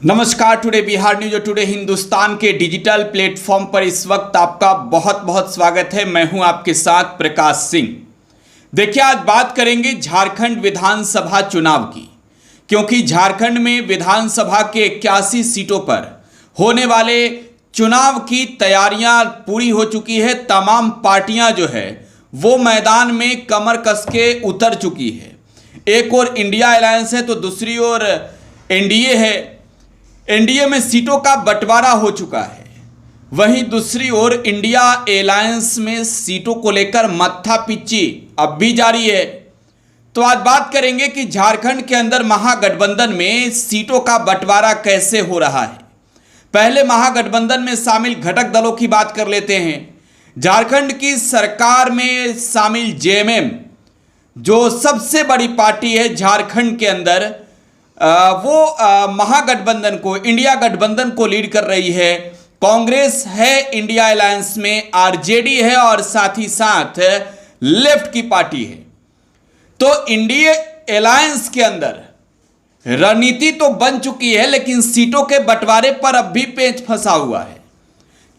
नमस्कार। Today Bihar news और today Hindustan के डिजिटल प्लेटफॉर्म पर इस वक्त आपका बहुत बहुत स्वागत है। मैं हूं आपके साथ प्रकाश सिंह। देखिए, आज बात करेंगे झारखंड विधानसभा चुनाव की, क्योंकि झारखंड में विधानसभा के 81 सीटों पर होने वाले चुनाव की तैयारियां पूरी हो चुकी है। तमाम पार्टियां जो है वो मैदान में कमर कस के उतर चुकी है। एक और इंडिया अलायंस है तो दूसरी ओर एनडीए है। एनडीए में सीटों का बंटवारा हो चुका है, वहीं दूसरी ओर इंडिया अलायंस में सीटों को लेकर माथापच्ची अब भी जारी है। तो आज बात करेंगे कि झारखंड के अंदर महागठबंधन में सीटों का बंटवारा कैसे हो रहा है। पहले महागठबंधन में शामिल घटक दलों की बात कर लेते हैं। झारखंड की सरकार में शामिल जेएमएम, जो सबसे बड़ी पार्टी है झारखंड के अंदर, वो महागठबंधन को, इंडिया गठबंधन को लीड कर रही है। कांग्रेस है इंडिया अलायंस में, आरजेडी है और साथ ही साथ लेफ्ट की पार्टी है। तो इंडिया अलायंस के अंदर रणनीति तो बन चुकी है, लेकिन सीटों के बंटवारे पर अब भी पेच फंसा हुआ है,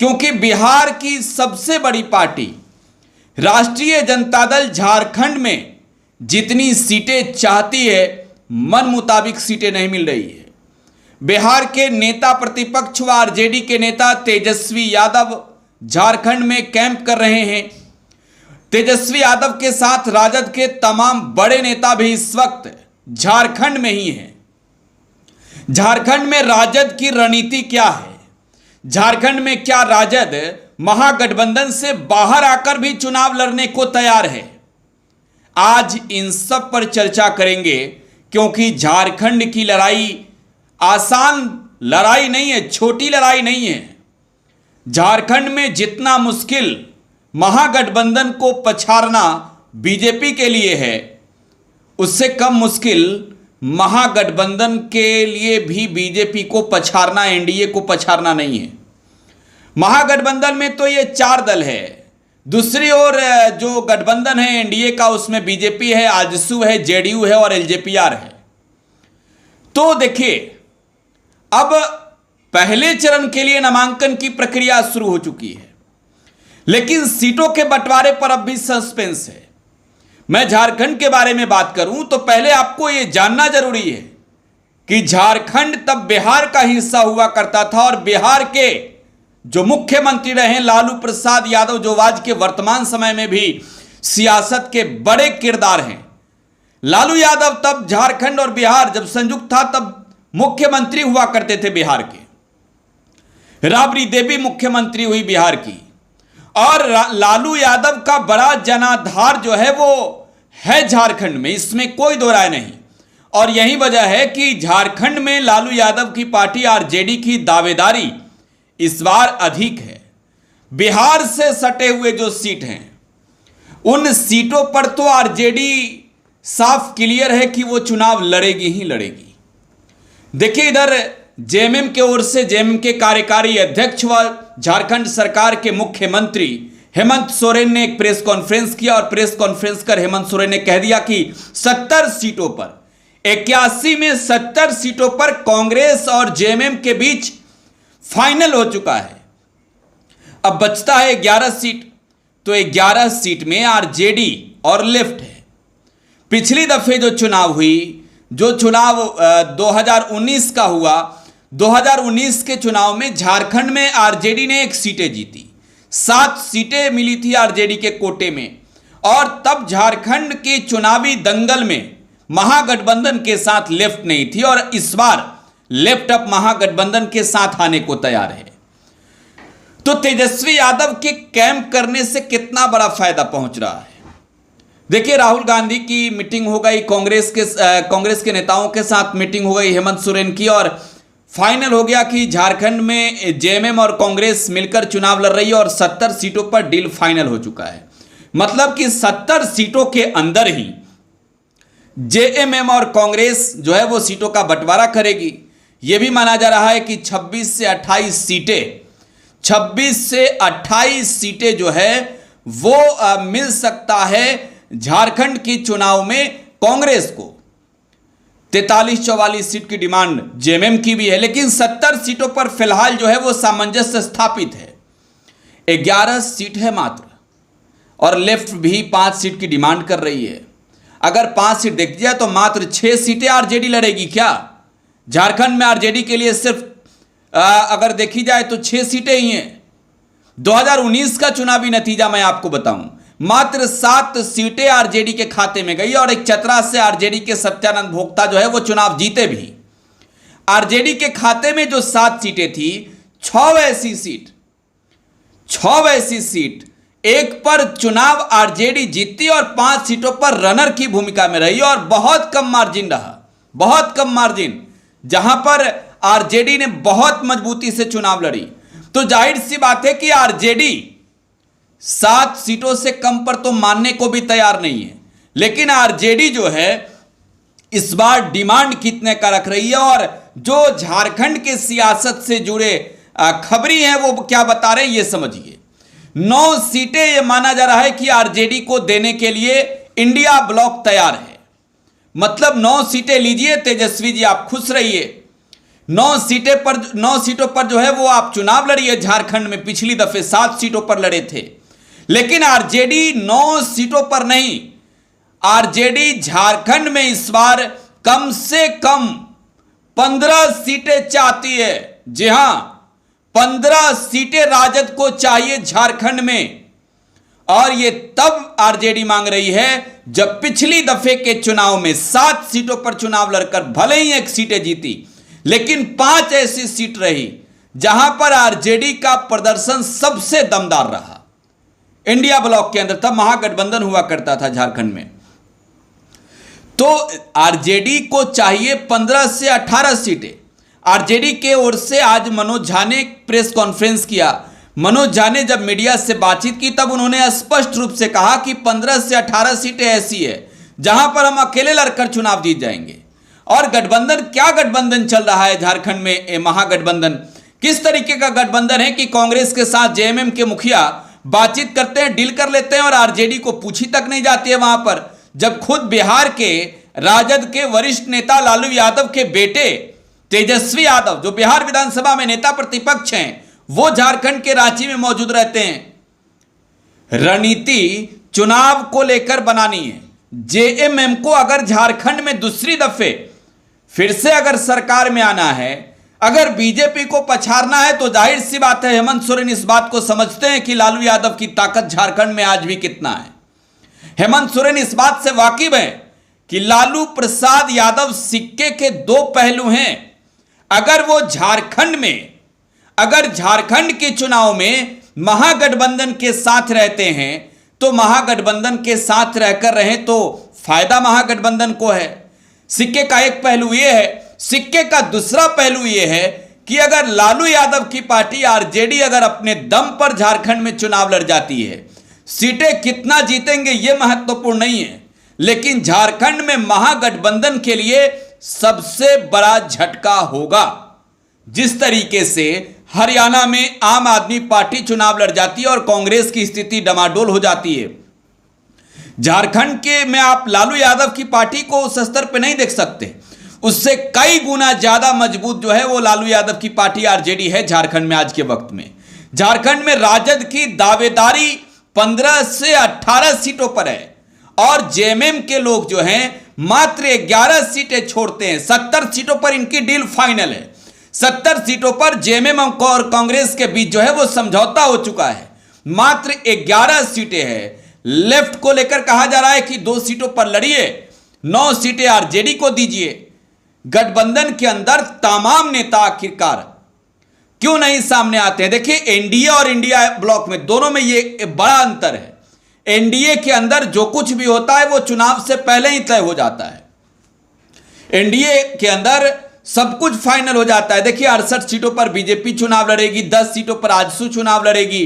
क्योंकि बिहार की सबसे बड़ी पार्टी राष्ट्रीय जनता दल झारखंड में जितनी सीटें चाहती है, मन मुताबिक सीटें नहीं मिल रही है। बिहार के नेता प्रतिपक्ष व आरजेडी के नेता तेजस्वी यादव झारखंड में कैंप कर रहे हैं। तेजस्वी यादव के साथ राजद के तमाम बड़े नेता भी इस वक्त झारखंड में ही हैं। झारखंड में राजद की रणनीति क्या है? झारखंड में क्या राजद महागठबंधन से बाहर आकर भी चुनाव लड़ने को तैयार है? आज इन सब पर चर्चा करेंगे, क्योंकि झारखंड की लड़ाई आसान लड़ाई नहीं है, छोटी लड़ाई नहीं है। झारखंड में जितना मुश्किल महागठबंधन को पछाड़ना बीजेपी के लिए है, उससे कम मुश्किल महागठबंधन के लिए भी बीजेपी को पछाड़ना, एनडीए को पछाड़ना नहीं है। महागठबंधन में तो ये 4 दल है। दूसरी ओर जो गठबंधन है एनडीए का, उसमें बीजेपी है, आजसू है, जेडीयू है और एलजेपीआर है। तो देखिए, अब पहले चरण के लिए नामांकन की प्रक्रिया शुरू हो चुकी है, लेकिन सीटों के बंटवारे पर अब भी सस्पेंस है। मैं झारखंड के बारे में बात करूं तो पहले आपको यह जानना जरूरी है कि झारखंड तब बिहार का हिस्सा हुआ करता था, और बिहार के जो मुख्यमंत्री रहे लालू प्रसाद यादव, जो आज के वर्तमान समय में भी सियासत के बड़े किरदार हैं। लालू यादव तब झारखंड और बिहार जब संयुक्त था तब मुख्यमंत्री हुआ करते थे बिहार के। राबड़ी देवी मुख्यमंत्री हुई बिहार की, और लालू यादव का बड़ा जनाधार जो है वो है झारखंड में, इसमें कोई दो राय नहीं। और यही वजह है कि झारखंड में लालू यादव की पार्टी आरजेडी की दावेदारी इस बार अधिक है। बिहार से सटे हुए जो सीट हैं, उन सीटों पर तो आरजेडी साफ क्लियर है कि वो चुनाव लड़ेगी ही लड़ेगी। देखिए, इधर जेएमएम के ओर से जेएमएम के कार्यकारी अध्यक्ष व झारखंड सरकार के मुख्यमंत्री हेमंत सोरेन ने एक प्रेस कॉन्फ्रेंस किया, और प्रेस कॉन्फ्रेंस कर हेमंत सोरेन ने कह दिया कि 70 सीटों पर, 81 में 70 सीटों पर कांग्रेस और जेएमएम के बीच फाइनल हो चुका है। अब बचता है 11 सीट, तो 11 सीट में आरजेडी और लेफ्ट है। पिछली दफे जो चुनाव हुई, जो चुनाव 2019 का हुआ, 2019 के चुनाव में झारखंड में आरजेडी ने 1 सीटें जीती, 7 सीटें मिली थी आरजेडी के कोटे में। और तब झारखंड के चुनावी दंगल में महागठबंधन के साथ लेफ्ट नहीं थी, और इस बार लेफ्ट अब महागठबंधन के साथ आने को तैयार है। तो तेजस्वी यादव के कैंप करने से कितना बड़ा फायदा पहुंच रहा है? देखिए, राहुल गांधी की मीटिंग हो गई, कांग्रेस के नेताओं के साथ मीटिंग हो गई हेमंत सोरेन की, और फाइनल हो गया कि झारखंड में जेएमएम और कांग्रेस मिलकर चुनाव लड़ रही है, और 70 सीटों पर डील फाइनल हो चुका है। मतलब कि 70 सीटों के अंदर ही जेएमएम और कांग्रेस जो है वो सीटों का बंटवारा करेगी। यह भी माना जा रहा है कि 26 से 28 सीटें जो है वो मिल सकता है झारखंड की चुनाव में कांग्रेस को। 43-44 सीट की डिमांड जेएमएम की भी है, लेकिन 70 सीटों पर फिलहाल जो है वो सामंजस्य स्थापित है। 11 सीट है मात्र, और लेफ्ट भी 5 सीट की डिमांड कर रही है। अगर 5 सीट देखी जाए तो मात्र 6 सीटें आरजेडी लड़ेगी। क्या झारखंड में आरजेडी के लिए सिर्फ अगर देखी जाए तो 6 सीटें ही हैं। 2019 का चुनावी नतीजा मैं आपको बताऊं, मात्र 7 सीटें आरजेडी के खाते में गई, और एक चतरा से आरजेडी के सत्यानंद भोक्ता जो है वो चुनाव जीते भी। आरजेडी के खाते में जो 7 सीटें थी, 6 ऐसी सीट एक पर चुनाव आरजेडी जीती और 5 सीटों पर रनर की भूमिका में रही, और बहुत कम मार्जिन रहा, बहुत कम मार्जिन, जहां पर आरजेडी ने बहुत मजबूती से चुनाव लड़ी। तो जाहिर सी बात है कि आरजेडी 7 सीटों से कम पर तो मानने को भी तैयार नहीं है। लेकिन आरजेडी जो है इस बार डिमांड कितने का रख रही है, और जो झारखंड के सियासत से जुड़े खबरी हैं वो क्या बता रहे हैं ये समझिए। 9 सीटें ये माना जा रहा है कि आरजेडी को देने के लिए इंडिया ब्लॉक तैयार है। मतलब 9 सीटें लीजिए तेजस्वी जी, आप खुश रहिए। 9 सीटों पर जो है वो आप चुनाव लड़िए। झारखंड में पिछली दफे 7 सीटों पर लड़े थे, लेकिन आरजेडी 9 सीटों पर नहीं, आरजेडी झारखंड में इस बार कम से कम 15 सीटें चाहती है। जी हां, 15 सीटें राजद को चाहिए झारखंड में, और ये तब आरजेडी मांग रही है जब पिछली दफे के चुनाव में 7 सीटों पर चुनाव लड़कर भले ही 1 सीटें जीती, लेकिन 5 ऐसी सीट रही जहां पर आरजेडी का प्रदर्शन सबसे दमदार रहा। इंडिया ब्लॉक के अंदर तब महागठबंधन हुआ करता था झारखंड में। तो आरजेडी को चाहिए 15 से 18 सीटें। आरजेडी के ओर से आज मनोज झा ने प्रेस कॉन्फ्रेंस किया। मनोज झा ने जब मीडिया से बातचीत की तब उन्होंने स्पष्ट रूप से कहा कि 15 से 18 सीटें ऐसी है जहां पर हम अकेले लड़कर चुनाव जीत जाएंगे। और गठबंधन, क्या गठबंधन चल रहा है झारखंड में, महागठबंधन किस तरीके का गठबंधन है कि कांग्रेस के साथ जेएमएम के मुखिया बातचीत करते हैं, डील कर लेते हैं, और आरजेडी को पूछी तक नहीं जाती है वहां पर, जब खुद बिहार के राजद के वरिष्ठ नेता लालू यादव के बेटे तेजस्वी यादव, जो बिहार विधानसभा में नेता प्रतिपक्ष हैं, वो झारखंड के रांची में मौजूद रहते हैं। रणनीति चुनाव को लेकर बनानी है। जेएमएम को अगर झारखंड में दूसरी दफे फिर से अगर सरकार में आना है, अगर बीजेपी को पछाड़ना है, तो जाहिर सी बात है हेमंत सोरेन इस बात को समझते हैं कि लालू यादव की ताकत झारखंड में आज भी कितना है। हेमंत सोरेन इस बात से वाकिफ है कि लालू प्रसाद यादव सिक्के के 2 पहलू हैं। अगर वो झारखंड के चुनाव में महागठबंधन के साथ रहते हैं तो महागठबंधन के साथ रहकर रहें तो फायदा महागठबंधन को है। सिक्के का एक पहलू यह है। सिक्के का दूसरा पहलू यह है कि अगर लालू यादव की पार्टी आरजेडी अगर अपने दम पर झारखंड में चुनाव लड़ जाती है, सीटें कितना जीतेंगे यह महत्वपूर्ण नहीं है, लेकिन झारखंड में महागठबंधन के लिए सबसे बड़ा झटका होगा। जिस तरीके से हरियाणा में आम आदमी पार्टी चुनाव लड़ जाती है और कांग्रेस की स्थिति डमाडोल हो जाती है, झारखंड के में आप लालू यादव की पार्टी को उस स्तर पे नहीं देख सकते। उससे कई गुना ज्यादा मजबूत जो है वो लालू यादव की पार्टी आरजेडी है झारखंड में। आज के वक्त में झारखंड में राजद की दावेदारी 15 से 18 सीटों पर है, और जेएमएम के लोग जो हैं मात्र 11 सीटें छोड़ते हैं। 70 सीटों पर इनकी डील फाइनल है। 70 सीटों पर जेएमएम और कांग्रेस के बीच जो है वो समझौता हो चुका है। मात्र 11 सीटें हैं। लेफ्ट को लेकर कहा जा रहा है कि 2 सीटों पर लड़िए, 9 सीटें आरजेडी को दीजिए। गठबंधन के अंदर तमाम नेता आखिरकार क्यों नहीं सामने आते हैं? देखिए, एनडीए और इंडिया ब्लॉक में दोनों में ये बड़ा अंतर है। एनडीए के अंदर जो कुछ भी होता है वो चुनाव से पहले ही तय हो जाता है। एनडीए के अंदर सब कुछ फाइनल हो जाता है। देखिए, 68 सीटों पर बीजेपी चुनाव लड़ेगी, 10 सीटों पर आजसू चुनाव लड़ेगी,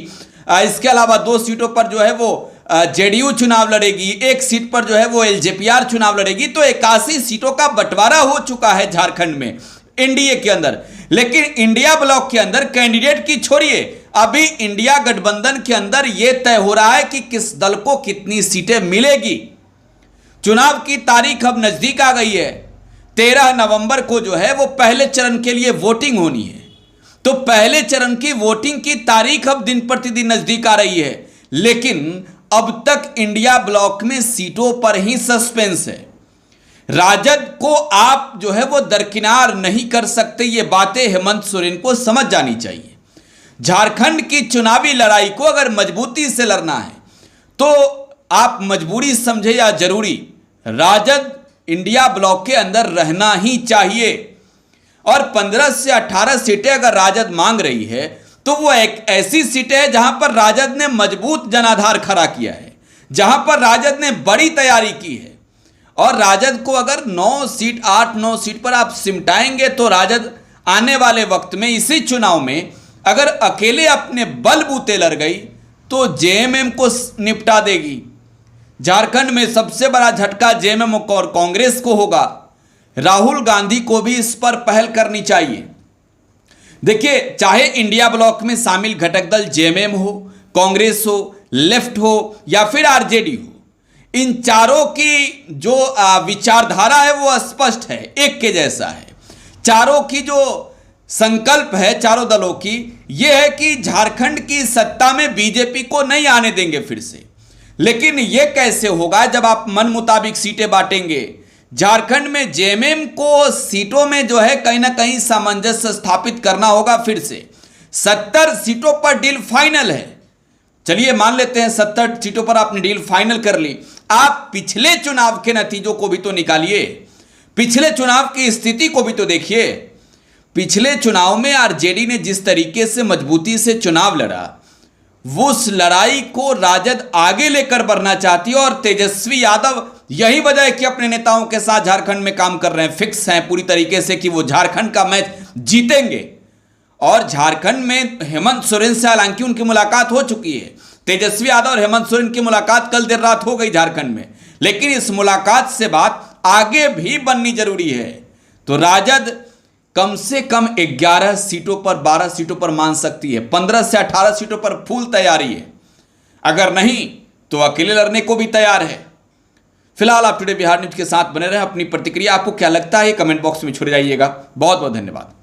इसके अलावा 2 सीटों पर जो है वो जेडीयू चुनाव लड़ेगी, 1 सीट पर जो है वो एलजेपीआर चुनाव लड़ेगी। तो 81 सीटों का बंटवारा हो चुका है झारखंड में एनडीए के अंदर। लेकिन इंडिया ब्लॉक के अंदर कैंडिडेट की छोड़िए, अभी इंडिया गठबंधन के अंदर यह तय हो रहा है कि किस दल को कितनी सीटें मिलेगी। चुनाव की तारीख अब नजदीक आ गई है। 13 नवंबर को जो है वो पहले चरण के लिए वोटिंग होनी है। तो पहले चरण की वोटिंग की तारीख अब दिन प्रतिदिन नजदीक आ रही है, लेकिन अब तक इंडिया ब्लॉक में सीटों पर ही सस्पेंस है। राजद को आप जो है वो दरकिनार नहीं कर सकते, ये बातें हेमंत सोरेन को समझ जानी चाहिए। झारखंड की चुनावी लड़ाई को अगर मजबूती से लड़ना है तो आप मजबूरी समझे या जरूरी, राजद इंडिया ब्लॉक के अंदर रहना ही चाहिए। और 15 से 18 सीटें अगर राजद मांग रही है तो वो एक ऐसी सीटें है जहां पर राजद ने मजबूत जनाधार खड़ा किया है, जहां पर राजद ने बड़ी तैयारी की है। और राजद को अगर 9 सीट 8-9 सीट पर आप सिमटाएंगे तो राजद आने वाले वक्त में इसी चुनाव में अगर अकेले अपने बलबूते लड़ गई तो जेएमएम को निपटा देगी। झारखंड में सबसे बड़ा झटका जेएमएम और कांग्रेस को होगा। राहुल गांधी को भी इस पर पहल करनी चाहिए। देखिए, चाहे इंडिया ब्लॉक में शामिल घटक दल जेएमएम हो, कांग्रेस हो, लेफ्ट हो या फिर आरजेडी हो, इन चारों की जो विचारधारा है वो स्पष्ट है, एक के जैसा है। चारों की जो संकल्प है चारों दलों की, यह है कि झारखंड की सत्ता में बीजेपी को नहीं आने देंगे फिर से। लेकिन यह कैसे होगा जब आप मन मुताबिक सीटें बांटेंगे। झारखंड में जेएमएम को सीटों में जो है कहीं ना कहीं सामंजस्य स्थापित करना होगा। फिर से 70 सीटों पर डील फाइनल है। चलिए मान लेते हैं 70 सीटों पर आपने डील फाइनल कर ली। आप पिछले चुनाव के नतीजों को भी तो निकालिए, पिछले चुनाव की स्थिति को भी तो देखिए। पिछले चुनाव में आरजेडी ने जिस तरीके से मजबूती से चुनाव लड़ा, वो उस लड़ाई को राजद आगे लेकर बढ़ना चाहती है। और तेजस्वी यादव यही वजह है कि अपने नेताओं के साथ झारखंड में काम कर रहे हैं, फिक्स हैं पूरी तरीके से कि वो झारखंड का मैच जीतेंगे। और झारखंड में हेमंत सोरेन से हालांकि उनकी मुलाकात हो चुकी है, तेजस्वी यादव और हेमंत सोरेन की मुलाकात कल देर रात हो गई झारखंड में, लेकिन इस मुलाकात से बात आगे भी बननी जरूरी है। तो राजद कम से कम 11 सीटों पर 12 सीटों पर मान सकती है, 15 से 18 सीटों पर फुल तैयारी है। अगर नहीं तो अकेले लड़ने को भी तैयार है। फिलहाल आप टुडे बिहार न्यूज के साथ बने रहें। अपनी प्रतिक्रिया आपको क्या लगता है कमेंट बॉक्स में छोड़ जाइएगा। बहुत बहुत धन्यवाद।